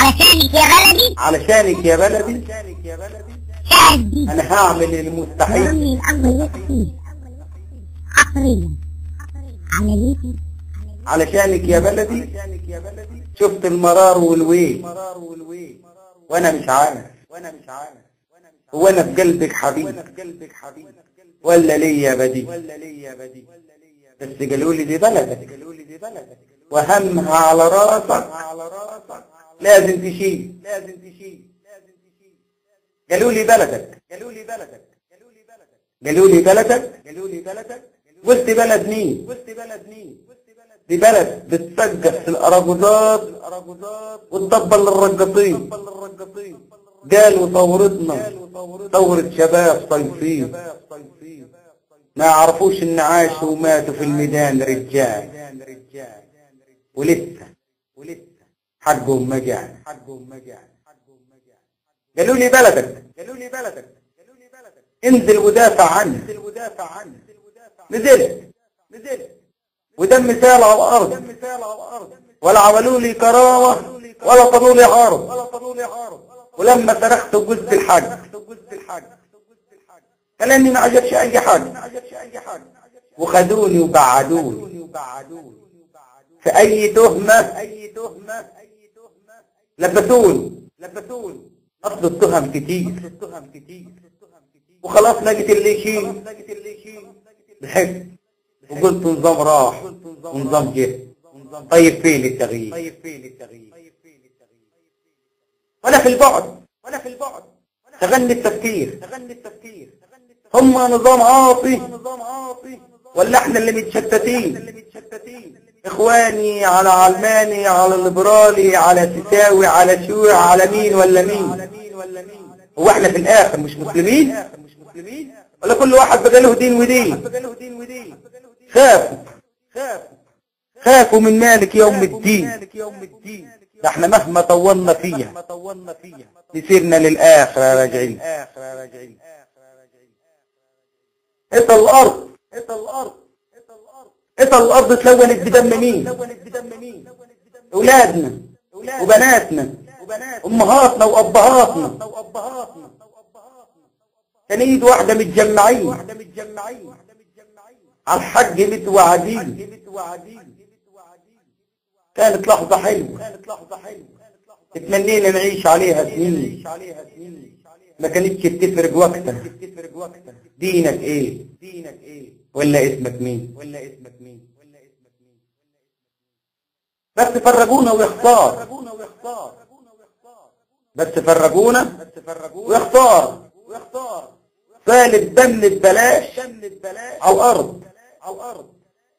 علشانك يا بلدي، علشانك يا بلدي، شاهد انا هعمل المستحيل. برمي الأرض يكفي حصريا عمليتي علشانك يا بلدي شفت المرار والويل، وانا مش عارف هو انا في قلبك حبيب ولا ليا بدي. بس قالوا لي دي بلدك وهمها على راسك لازم تشيل. قالوا لي بلدك قلت بلد مين؟ دي بلد بتسقف في الأراجوزات وتطبل للرقاصين. قالوا ثورتنا ثورة شباب صيفين، ما عرفوش ان عاشوا وماتوا في الميدان رجال، ولسه حقهم ما جاء. قالوا لي بلدك انزل ودافع عنه. نزلت ودم مثال على الارض، ولا عملوا لي كرامه ولا طلوا لي عرض. ولما صرخت وقلت الحق كلامي ما عجبش اي حد، وخدوني وبعدوني في اي تهمه لبسوني. اصل التهم كتير وخلاص لقيت اللي يشيل. ضحكت وقلت نظام راح ونظام جه، طيب فين التغيير؟ ولا في البعد شغلني التفكير، هم نظام عاطي ولا احنا اللي متشتتين؟ اخواني على علماني على ليبرالي على سيساوي على شيوعي على مين ولا مين؟ هو احنا في الاخر مش مسلمين؟ ولا كل واحد بقى له دين ودين؟ خافوا من مالك يوم الدين. ده احنا مهما طولنا فيها نسيرنا للآخرة راجعين. اسأل الأرض تلونت بدم مين؟ أولادنا وبناتنا أمهاتنا وأبهاتنا كان ايد واحدة متجمعين على الحج متوعدين. كانت لحظة حلوة اتمنينا نعيش عليها سنين، ما كانتش بتفرق وقتها دينك ايه ولا اسمك مين. بس فرقونا ويختار، سال الدم ببلاش على الارض،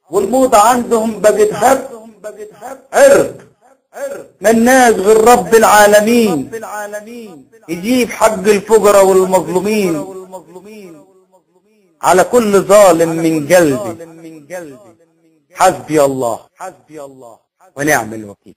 والموضة عندهم بقت عرق مالناش غير رب العالمين يجيب حق الفقراء والمظلومين على كل ظالم من قلبي. حسبي الله ونعم الوكيل.